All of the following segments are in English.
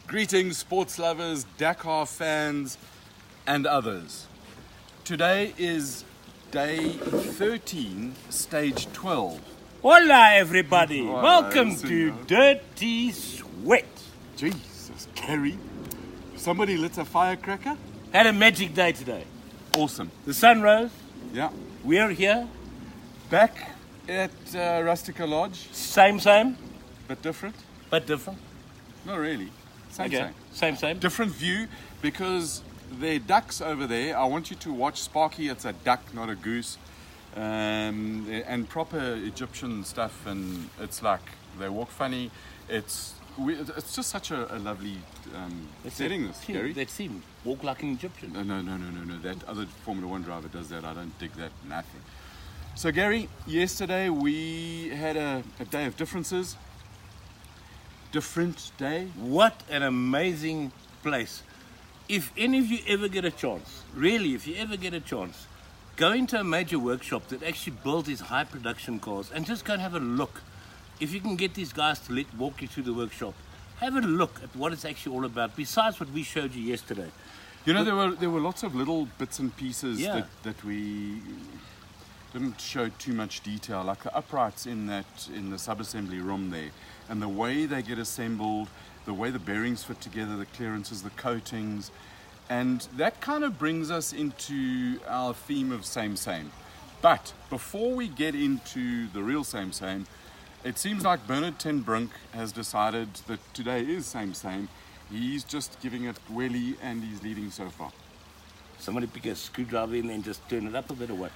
Greetings, sports lovers, Dakar fans, and others. Today is day 13, stage 12. Hola, everybody. Hola, Welcome senor. to DirTiSweat. Jesus, Gary. Somebody lit a firecracker? Had a magic day today. Awesome. The sun rose. Yeah. We're here. Back at Rustica Lodge, Same, but different? but different. Not really. Same, Okay. same. Same. Different view because there are ducks over there. I want you to watch Sparky. It's a duck, not a goose. And proper Egyptian stuff, and it's like they walk funny. It's just such a lovely setting, this, Gary. Let's see him walk like an Egyptian. No. That other Formula One driver does that. I don't dig that. Nothing. So, Gary, yesterday we had a day of differences. Different day. What an amazing place. If any of you ever get a chance, really, if you ever get a chance, go into a major workshop that actually builds these high production cars and just go and have a look. If you can get these guys to walk you through the workshop, have a look at what it's actually all about, besides what we showed you yesterday. You know, there were lots of little bits and pieces Yeah. that we didn't show too much detail, like the uprights in the sub-assembly room there, and the way they get assembled, the way the bearings fit together, the clearances, the coatings, and that kind of brings us into our theme of same. But before we get into the real same, it seems like Bernard ten Brink has decided that today is same. He's just giving it welly and he's leading so far. Somebody pick a screwdriver in and just turn it up a bit or what?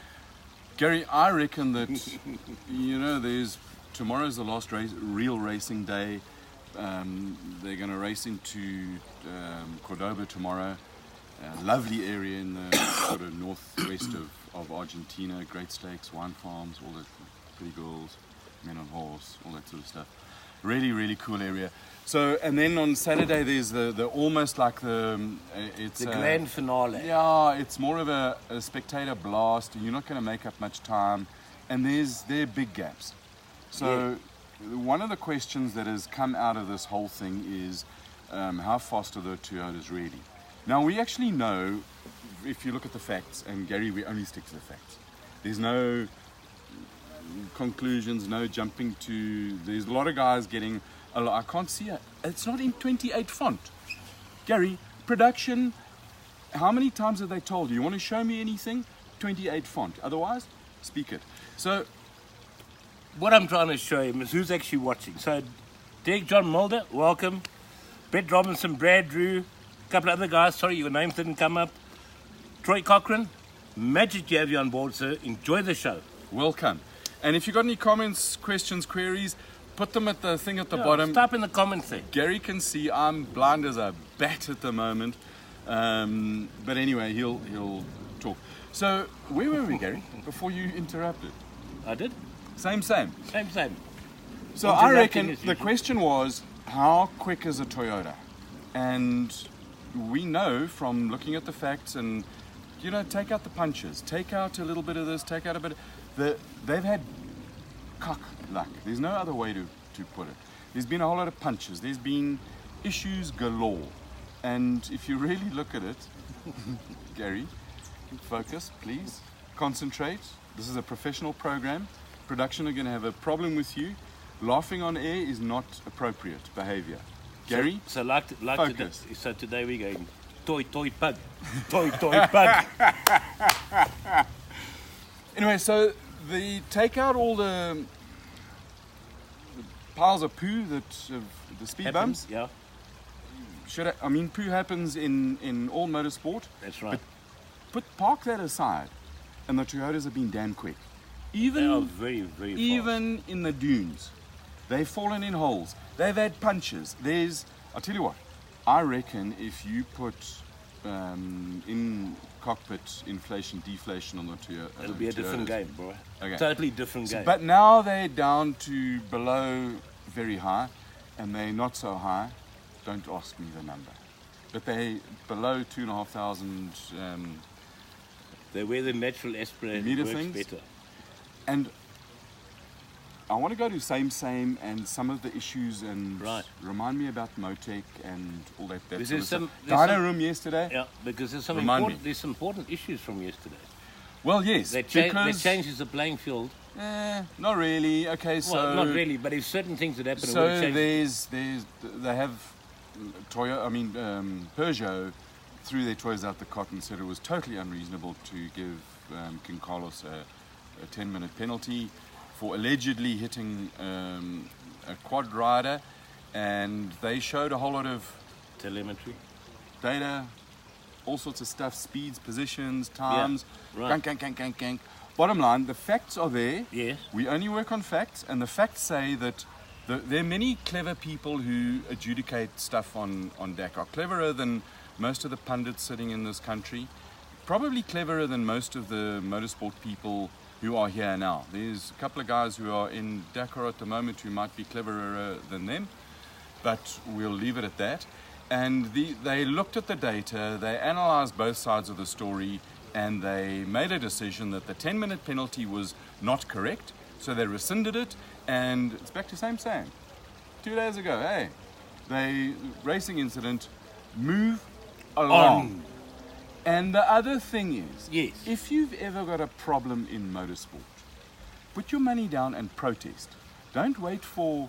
Gary, I reckon that, tomorrow's the last real racing day. They're going to race into Cordoba tomorrow. Lovely area in the sort of northwest of Argentina. Great steaks, wine farms, all the pretty girls, men on horse, all that sort of stuff. Really, really cool area. So, and then on Saturday there's the almost like it's The grand finale. yeah, it's more of a spectator blast. You're not going to make up much time, and there are big gaps. So, one of the questions that has come out of this whole thing is how fast are the Toyotas really? Now, we actually know, if you look at the facts, and Gary, we only stick to the facts. There's no conclusions, no jumping to. There's a lot of guys getting. I can't see it. It's not in 28 font. Gary, production. How many times have they told you? You want to show me anything? 28 font. Otherwise, speak it. So, What I'm trying to show him is who's actually watching. So, Derek John Mulder, welcome. Brett Robinson, Brad Drew, a couple of other guys. Sorry, your names didn't come up. Troy Cochran, magic to have you on board, sir. Enjoy the show. welcome. And if you've got any comments, questions, queries, put them at the thing at the bottom. Type in the comments there. Gary can see I'm blind as a bat at the moment. But anyway, he'll talk. So, where were we, Gary, before you interrupted? I did. Same. Same. So I Interrupting reckon as the usual. question was, how quick is a Toyota? And we know from looking at the facts and, take out the punches, take out a little bit of this, take out a bit of... They've had cock luck. There's no other way to put it. There's been a whole lot of punches. There's been issues galore. And if you really look at it, Gary, focus, please. Concentrate. This is a professional program. Production are going to have a problem with you. Laughing on air is not appropriate behavior. Gary, So like today, focus. so today we're going toy pug. Toy pug. Anyway, so take out all the piles of poo the speed bumps. Yeah, Poo happens in all motorsport. that's right. Park that aside, and the Toyotas have been damn quick. They are Even very, very fast. even in the dunes, they've fallen in holes. They've had punches. I'll tell you what. I reckon if you put in cockpit inflation, deflation on the Toyota, It'll be a different game, bro. Okay. Totally different game. But now they're down to below very high, and they're not so high. Don't ask me the number, but they below 2,500. They wear the natural aspirator Meter works things? better. And I want to go to same and some of the issues and Right. remind me about Motec and all that. There's sort of some- stuff. there's Dyno some- room yesterday. Yeah, because there's some Remind important, me. there's some important issues from yesterday. Well, yes, That because changes the playing field. not really. Okay, so Well, not really, but if certain things that happen, it would So change. they have Peugeot threw their toys out the cot and said it was totally unreasonable to give King Carlos a 10-minute penalty for allegedly hitting a quad rider, and they showed a whole lot of Telemetry. data, all sorts of stuff, speeds, positions, times, Yeah, right. gank. Bottom line, the facts are there. Yes. We only work on facts, and the facts say that there are many clever people who adjudicate stuff on Dakar, cleverer than most of the pundits sitting in this country, probably cleverer than most of the motorsport people who are here now. There's a couple of guys who are in Dakar at the moment who might be cleverer than them, but we'll leave it at that. And they looked at the data, they analyzed both sides of the story, and they made a decision that the 10-minute penalty was not correct, so they rescinded it, and it's back to same. 2 days ago, hey, racing incident, move along. And the other thing is, Yes. if you've ever got a problem in motorsport, put your money down and protest. Don't wait for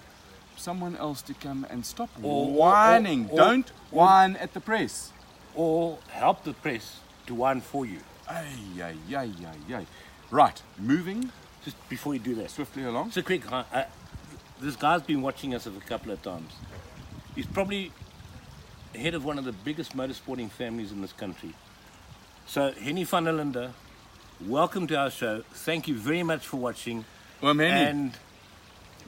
someone else to come and stop whining. Don't whine at the press. Or help the press to whine for you. Ay. Right, moving Just before you do that. swiftly along. So quick, this guy's been watching us a couple of times. He's probably head of one of the biggest motorsporting families in this country. So, Henny van der Linde, welcome to our show. Thank you very much for watching. Well, Henny.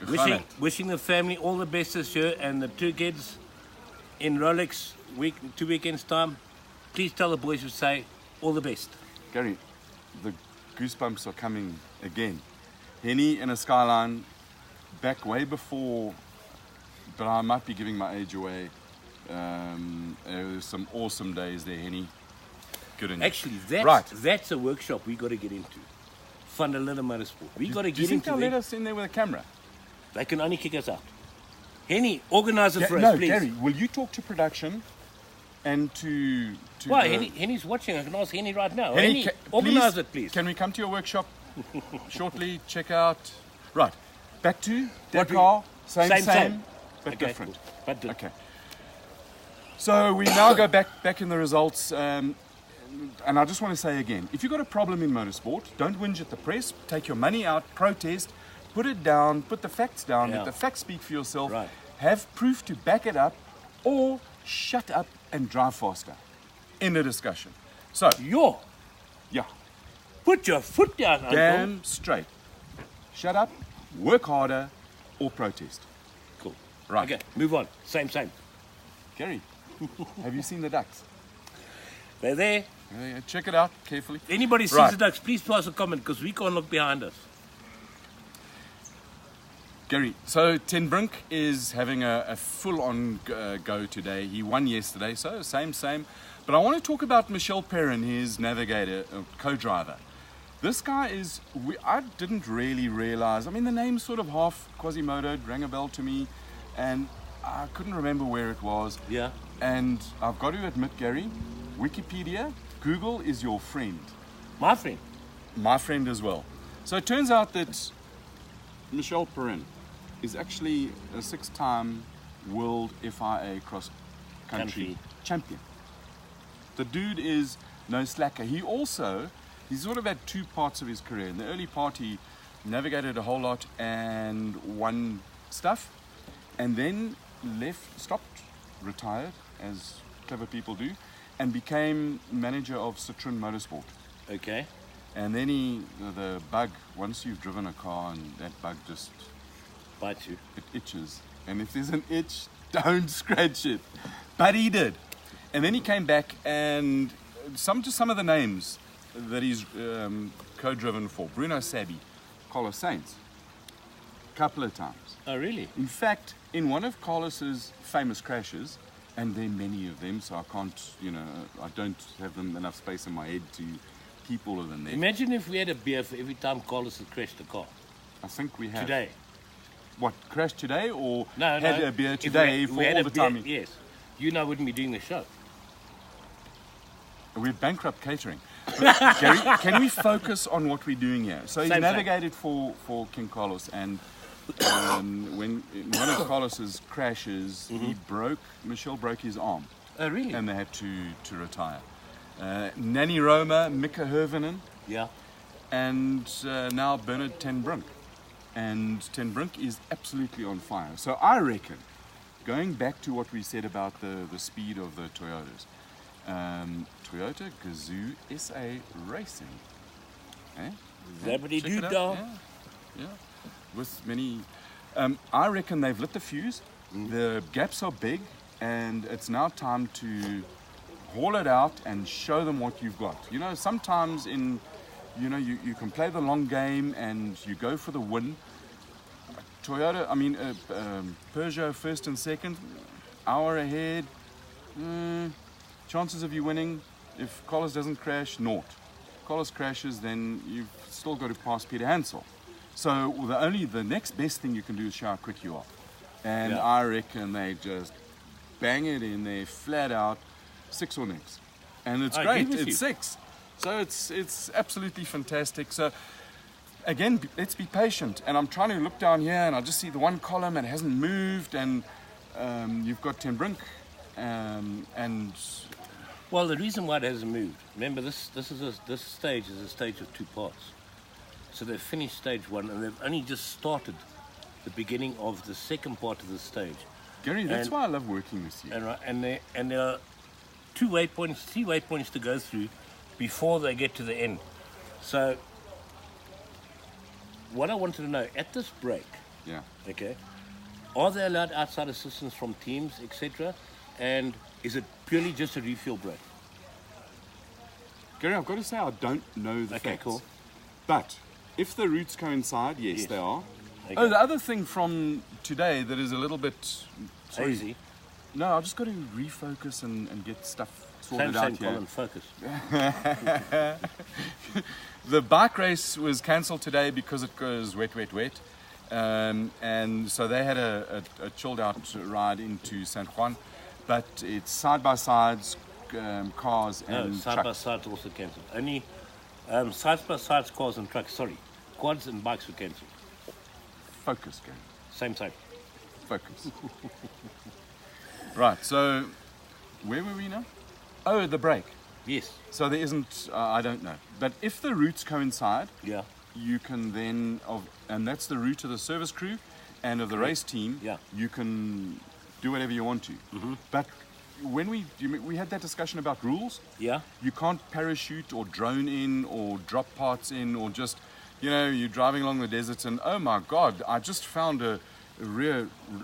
And wishing the family all the best this year, and the two kids in Rolex 2 weekends time. Please tell the boys to say all the best. Gary, the goosebumps are coming again. Henny in a Skyline, back way before, but I might be giving my age away. There was some awesome days there, Henny. Good on you. Actually, that's a workshop we got to get into. Van der Linde Motorsport. We got to Do you get think into they'll that. let us in there with a camera? They can only kick us out. Henny, organise it for us, No, please. Gary, will you talk to production and to Well, the- Henny's watching. I can ask Henny right now. Henny, Henny, organise it, please. Can we come to your workshop shortly? Check out. Right, back to What we- Dakar. Same, Same. but Okay, different. cool. But different. Okay. So we now go back in the results, and I just want to say again, if you've got a problem in motorsport, don't whinge at the press. Take your money out, protest, put it down, put the facts down. Yeah. Let the facts speak for yourself. Right. Have proof to back it up, or shut up and drive faster. End of discussion. So, Yo, yeah, put your foot down, Uncle. damn straight. Shut up, work harder, or protest. Cool. Right. Okay, move on. Same. Gary, have you seen the ducks? They're there. Check it out carefully. If anybody sees Right. the ducks, please pass a comment, because we can't look behind us. Gary, so Ten Brink is having a full-on go today. He won yesterday, so same. But I want to talk about Michel Perrin, his navigator, co-driver. This guy is, I didn't really realize, I mean, the name's sort of half Quasimodo, rang a bell to me, and I couldn't remember where it was. Yeah. And I've got to admit, Gary, Wikipedia, Google is your friend. My friend. My friend as well. So it turns out that Michel Perrin is actually a 6-time world FIA cross-country Country. champion. The dude is no slacker. He's sort of had two parts of his career. In the early part, he navigated a whole lot and won stuff, and then stopped, retired, as clever people do, and became manager of Citroën Motorsport. Okay. And then the bug, once you've driven a car and that bug just, Bite you. it itches. And if there's an itch, don't scratch it. But he did. And then he came back, and some of the names that he's co-driven for. Bruno Sabi, Carlos Sainz, a couple of times. Oh, really? In fact, in one of Carlos's famous crashes, and there are many of them, so I can't, I don't have enough space in my head to keep all of them there. Imagine if we had a beer for every time Carlos had crashed a car. I think we have. Today. what, crashed today or No, had no. a beer If today we for had all a the beer- time? Yes. You and I wouldn't be doing the show. We're bankrupt catering. But Gary, can we focus on what we're doing here? So he's Same. navigated for King Carlos, and when in one of Carlos's crashes, Michelle broke his arm, Oh, really? and they had to retire. Nanny Roma, Mika Hervinen, Yeah. and now Bernard ten Brink. And ten Brink is absolutely on fire. So I reckon, going back to what we said about the speed of the Toyotas, Toyota Gazoo SA Racing. Eh? Check it out. Zabbity-doo-dah. Yeah. With many, I reckon they've lit the fuse. The gaps are big, and it's now time to haul it out and show them what you've got. You know, sometimes you can play the long game and you go for the win. Toyota, Peugeot first and second, hour ahead. Chances of you winning, if Carlos doesn't crash, naught. Carlos crashes, then you've still got to pass Peter Hansel. So the next best thing you can do is show how quick you are. And Yeah. I reckon they just bang it in there, flat out, 6 or next. And it's I great, agree with it's you. 6. So it's absolutely fantastic. So again, let's be patient. And I'm trying to look down here and I just see the one column and it hasn't moved, and you've got Ten Brink and Well, the reason why it hasn't moved, remember this stage is a stage of 2 parts. So they've finished stage 1 and they've only just started the beginning of the second part of the stage. Gary, that's And- why I love working with you. And there are 3 waypoints to go through before they get to the end. So what I wanted to know, at this break, Yeah. okay, are they allowed outside assistance from teams, etc.? And is it purely just a refuel break? Gary, I've got to say I don't know the Okay, facts. cool. But if the routes coincide, yes, Yes. they are. Okay. Oh, the other thing from today that is a little bit Easy. No, I've just got to refocus and get stuff sorted Same, out here. Colin, focus. The bike race was cancelled today because it goes wet. And so they had a chilled out ride into San Juan. But it's side-by-sides, cars No, and side by trucks. side also cancelled. Only sides by sides, cars and trucks. Sorry, quads and bikes were cancelled. Focus, Gary. Same time. Focus. Right, so where were we now? Oh, the break. Yes. So there isn't, I don't know. But if the routes coincide, Yeah. you can then, and that's the route of the service crew and of the race team, Yeah. you can do whatever you want to. But when we had that discussion about rules, Yeah. you can't parachute or drone in or drop parts in or just, you're driving along the desert and, oh my God, I just found a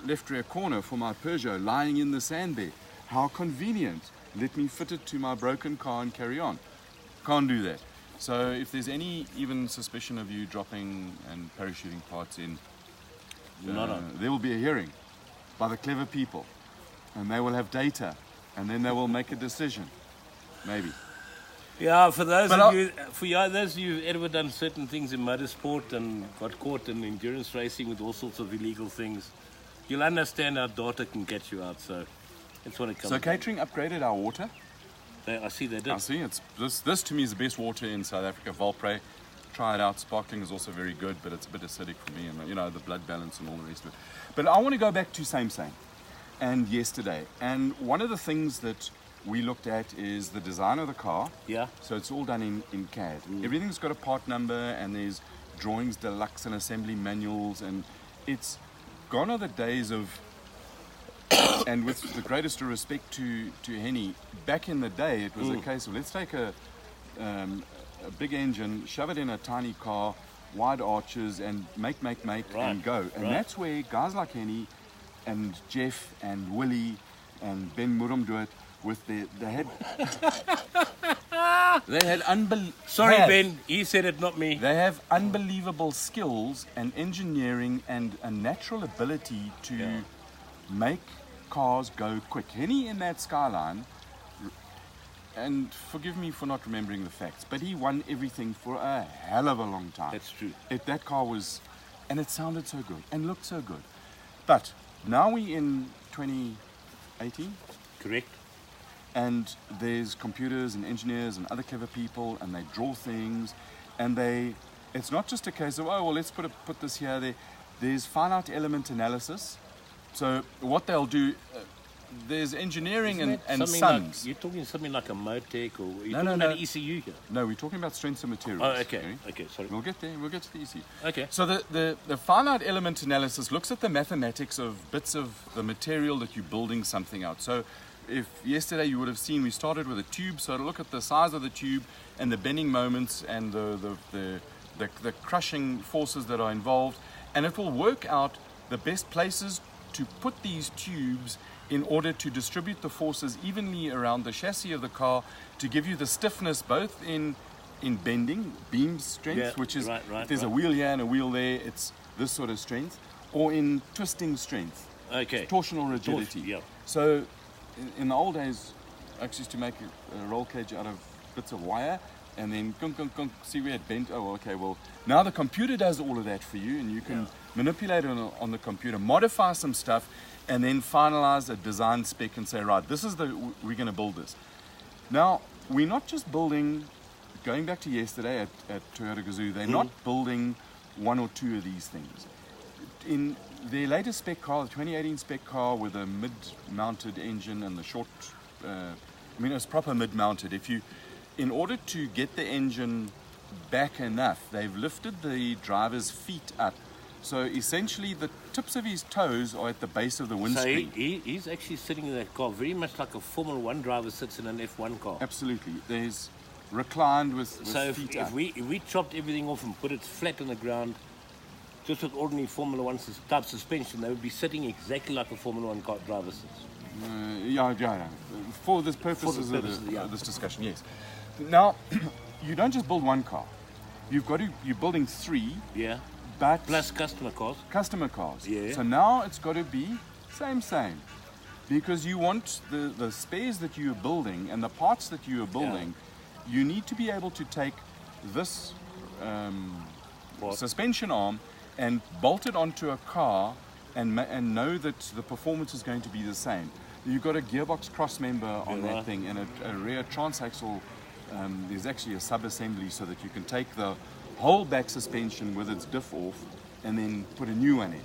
left rear corner for my Peugeot lying in the sand there. How convenient. Let me fit it to my broken car and carry on. Can't do that. So if there's any even suspicion of you dropping and parachuting parts in, Not on. there will be a hearing by the clever people, and they will have data, and then they will make a decision. Maybe. Yeah, for those But of you, those of you who've ever done certain things in motorsport and got caught in endurance racing with all sorts of illegal things, you'll understand how data can get you out. So that's what it comes. So down catering upgraded our water. to. I see they did. I see. It's this to me is the best water in South Africa. Valpre, try it out. Sparkling is also very good, but it's a bit acidic for me, and the blood balance and all the rest of it. But I want to go back to same and yesterday. And one of the things that we looked at is the design of the car. Yeah. So it's all done in CAD. Everything's got a part number, and there's drawings deluxe and assembly manuals, and it's gone are the days of. And with the greatest of respect to Henny, back in the day it was a case of let's take a big engine, shove it in a tiny car, wide arches, and make and go. And that's where guys like Henny and Jeff and Willie and Ben Murum do it with they had Sorry, Ben. He said it, not me. They have unbelievable skills and engineering and a natural ability to make cars go quick. Henny in that Skyline, and forgive me for not remembering the facts, but he won everything for a hell of a long time. That's true. That car was and it sounded so good and looked so good. But now we in 2018, Correct. and there's computers and engineers and other clever people, and they draw things, and it's not just a case of, oh, well, let's put this here, there. There's finite element analysis. So what they'll do, there's engineering and sums. You're talking something like a Motec, or you're No, talking no, about no. ECU here? No, we're talking about strengths of materials. Oh, okay. Okay, sorry. We'll get there. We'll get to the ECU. Okay. So the finite element analysis looks at the mathematics of bits of the material that you're building something out. So if yesterday you would have seen we started with a tube, so to look at the size of the tube and the bending moments and the crushing forces that are involved, and it will work out the best places to put these tubes in order to distribute the forces evenly around the chassis of the car to give you the stiffness both in bending, beam strength, which is if there's a wheel here and a wheel there, it's this sort of strength, or in twisting strength, torsional rigidity. So in the old days, I actually used to make a roll cage out of bits of wire, and then see where it bent. Oh, okay, well, now the computer does all of that for you, and you can manipulate it on the computer, modify some stuff, and then finalize a design spec and say, right, this is we're going to build this. Now, we're not just building, going back to yesterday at Toyota Gazoo, they're not building one or two of these things. In their latest spec car, the 2018 spec car with a mid-mounted engine and the short, it's proper mid-mounted. In order to get the engine back enough, they've lifted the driver's feet up. So essentially the tips of his toes are at the base of the windscreen. So he's actually sitting in that car very much like a Formula 1 driver sits in an F1 car. Absolutely. There's reclined with feet up. So if we chopped everything off and put it flat on the ground, just with ordinary Formula 1 type suspension, they would be sitting exactly like a Formula 1 car driver sits. Yeah. For the purposes of this discussion, yes. Now, you don't just build one car. You're building three. Yeah. But plus customer cars. Customer cars. Yeah. So now it's got to be same. Because you want the spares that you're building and the parts that you are building, you need to be able to take this suspension arm and bolt it onto a car and know that the performance is going to be the same. You've got a gearbox cross member on that thing and a rear transaxle. There's actually a sub-assembly so that you can take the whole back suspension with its diff off and then put a new one in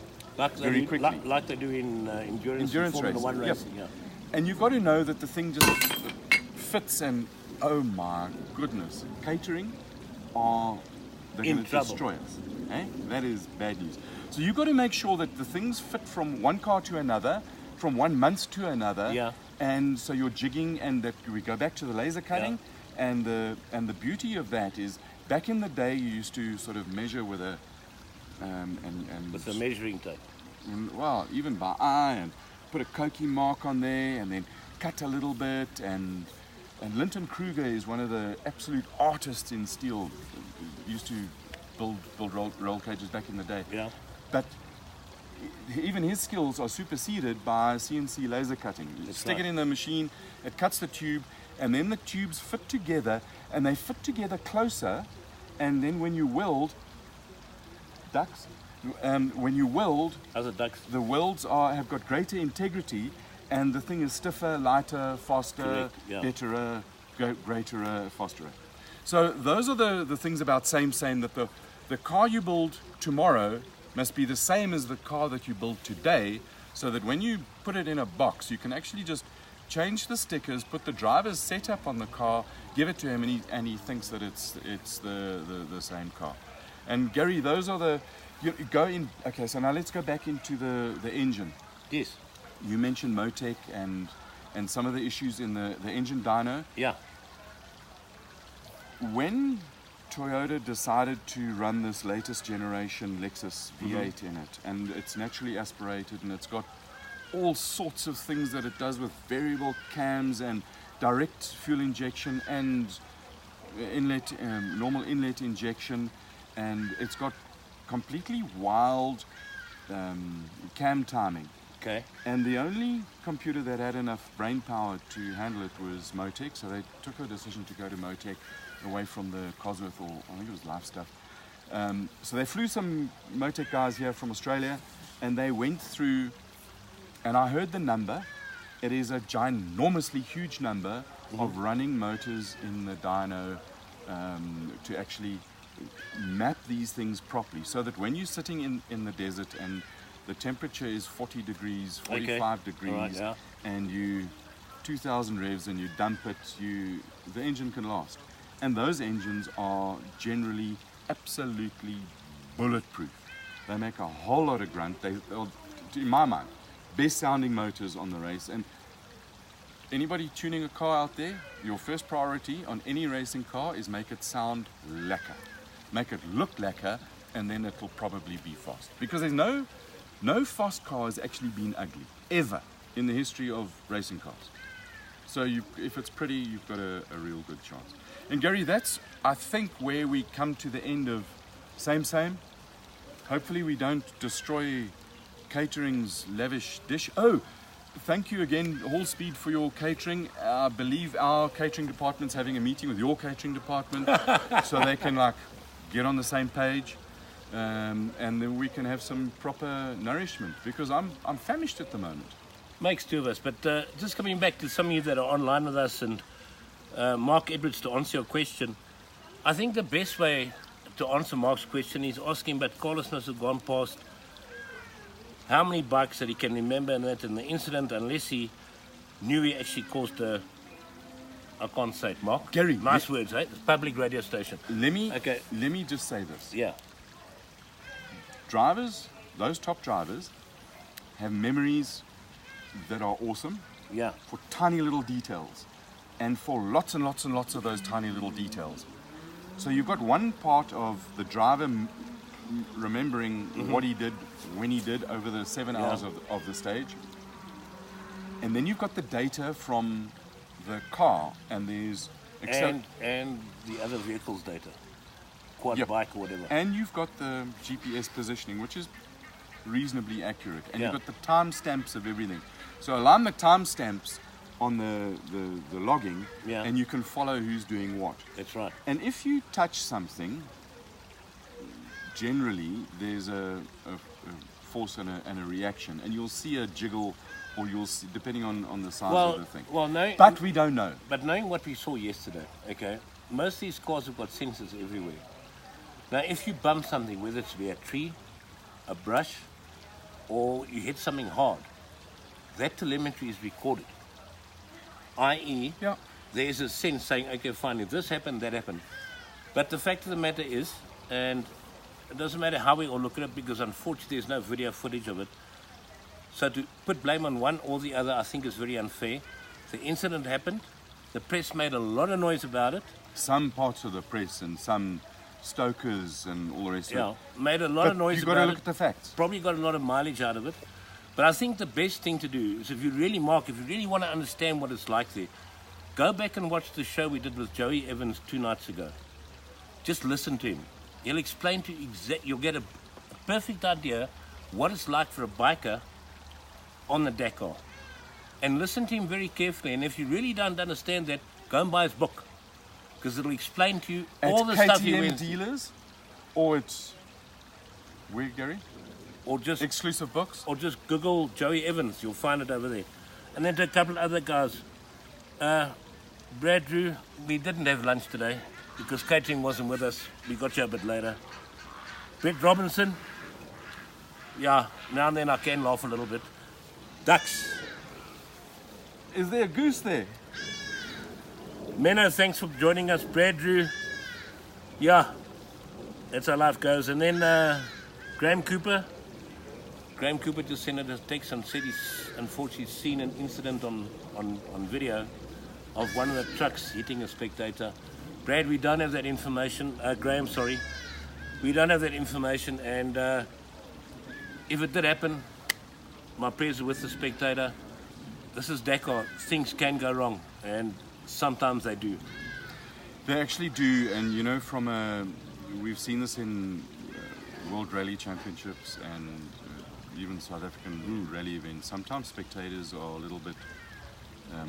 very quickly. Like they do in endurance Formula 1 racing. Yep. And you've got to know that the thing just fits, and oh my goodness, catering they're going to destroy us. That is bad news. So you've got to make sure that the things fit from one car to another, from 1 month to another. Yeah. And so you're jigging, and that we go back to the laser cutting. Yeah. And the beauty of that is, back in the day, you used to sort of measure with a with a measuring tape. Well, even by eye, and put a Koki mark on there, and then cut a little bit. And Linton Kruger is one of the absolute artists in steel. He used to build roll cages back in the day. Yeah. But even his skills are superseded by CNC laser cutting. You stick it in the machine, it cuts the tube, and then the tubes fit together, and they fit together closer. And then when you weld, when you weld, the welds have got greater integrity, and the thing is stiffer, lighter, faster, better, greater, faster. So those are the things about same, that the car you build tomorrow must be the same as the car that you build today, so that when you put it in a box, you can actually just change the stickers, put the driver's setup on the car, give it to him, and he thinks that it's the same car. And Gary, those are go in. Okay, so now let's go back into the engine. Yes. You mentioned Motec and some of the issues in the engine dyno. Yeah. When Toyota decided to run this latest generation Lexus V8 in it, and it's naturally aspirated, and it's got all sorts of things that it does with variable cams and direct fuel injection and normal inlet injection, and it's got completely wild cam timing. Okay. And the only computer that had enough brain power to handle it was Motec, so they took a decision to go to Motec away from the Cosworth, or I think it was Life Stuff. So they flew some Motec guys here from Australia, and they went through, and I heard the number. It is a ginormously huge number of running motors in the dyno to actually map these things properly, so that when you're sitting in the desert and the temperature is 40 degrees, 45 degrees, right, yeah. and you 2,000 revs and you dump it, the engine can last. And those engines are generally absolutely bulletproof. They make a whole lot of grunt. They're, in my mind, best sounding motors on the race. And anybody tuning a car out there, your first priority on any racing car is make it sound lacquer. Make it look lacquer, and then it'll probably be fast. Because there's no fast car has actually been ugly, ever, in the history of racing cars. So if it's pretty, you've got a real good chance. And Gary, that's, I think, where we come to the end of Same. Hopefully we don't destroy catering's lavish dish. Oh, thank you again, Hall Speed, for your catering. I believe our catering department's having a meeting with your catering department so they can get on the same page, and then we can have some proper nourishment, because I'm famished at the moment. Makes two of us. But just coming back to some of you that are online with us, and Mark Edwards, to answer your question, I think the best way to answer Mark's question is asking about Carlos must have gone past how many bikes that he can remember in the incident, unless he knew he actually caused I can't say it, Mark. Gary, nice words, eh? It's a public radio station. Let me just say this. Yeah. Drivers, those top drivers, have memories that are awesome. Yeah. For tiny little details, and for lots and lots and lots of those tiny little details. So you've got one part of the driver remembering what he did, when he did, over the 7 hours of the stage. And then you've got the data from the car, and there's... And the other vehicle's data. Quad bike or whatever. And you've got the GPS positioning, which is reasonably accurate. And you've got the timestamps of everything. So align the timestamps on the logging, and you can follow who's doing what. That's right. And if you touch something, generally there's a force and a reaction, and you'll see a jiggle, or you'll see, depending on the size of the thing. But we don't know. But knowing what we saw yesterday, okay, most of these cars have got sensors everywhere. Now, if you bump something, whether it's via a tree, a brush, or you hit something hard, that telemetry is recorded. I.e., there's a sense saying, okay, fine, if this happened, that happened. But the fact of the matter is, and it doesn't matter how we all look at it, because unfortunately there's no video footage of it. So to put blame on one or the other, I think is very unfair. The incident happened. The press made a lot of noise about it. Some parts of the press and some stokers and all the rest of it. Made a lot of noise about it. You've got to look at the facts. Probably got a lot of mileage out of it. But I think the best thing to do is, if you really want to understand what it's like there, go back and watch the show we did with Joey Evans 2 nights ago. Just listen to him. He'll explain to you you'll get a perfect idea what it's like for a biker on the Dakar. And listen to him very carefully. And if you really don't understand that, go and buy his book, because it'll explain to you all the stuff he went through. Dealers, or it's where, Gary? Or just exclusive books, or just Google Joey Evans. You'll find it over there. And then to a couple of other guys. Brad Drew, we didn't have lunch today because catering wasn't with us. We got you a bit later. Brett Robinson, now and then I can laugh a little bit. Ducks. Is there a goose there? Menno, thanks for joining us. Brad Drew, that's how life goes. And then Graham Cooper just sent us a text and said he's unfortunately seen an incident on video of one of the trucks hitting a spectator. Brad, we don't have that information. Graham, sorry. We don't have that information, and if it did happen, my prayers are with the spectator. This is Dakar. Things can go wrong, and sometimes they do. They actually do, and we've seen this in World Rally Championships and even South African rally events. Sometimes spectators are a little bit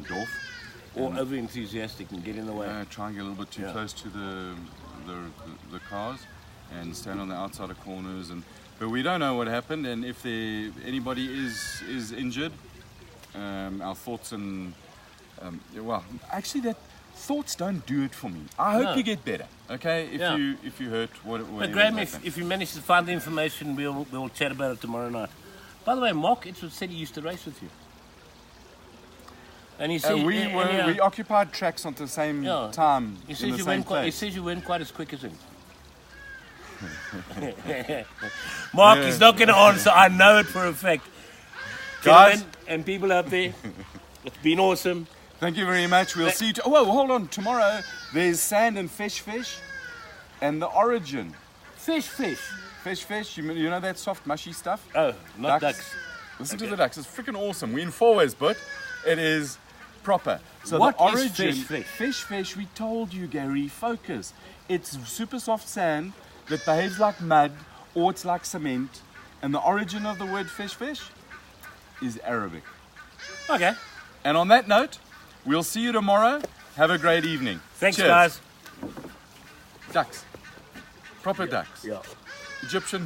dwarf. Or over-enthusiastic and get in the way. Try and get a little bit too close to the cars. and stand on the outside of corners. But we don't know what happened, and if anybody is injured, our thoughts and well, actually, that thoughts don't do it for me. I hope you get better. Okay, if you hurt, But Graham, if you manage to find the information, we'll chat about it tomorrow night. By the way, Mark said he used to race with you. And he said we occupied tracks at the same time. He says you weren't quite as quick as him. Mark is not going to answer. I know it for a fact. Guys and people out there, it's been awesome. Thank you very much. We'll see you. Oh, hold on. Tomorrow there's sand and fish, and the origin. Fish. You know that soft, mushy stuff? Oh, not ducks. Listen to the ducks. It's freaking awesome. We're in 4 ways, but it is proper. So what the origin, is fish? Fish. We told you, Gary. Focus. It's super soft sand that behaves like mud, or it's like cement. And the origin of the word fish is Arabic. Okay. And on that note, we'll see you tomorrow. Have a great evening. Thanks, Cheers. guys. Ducks. Proper ducks. Yeah. Egyptian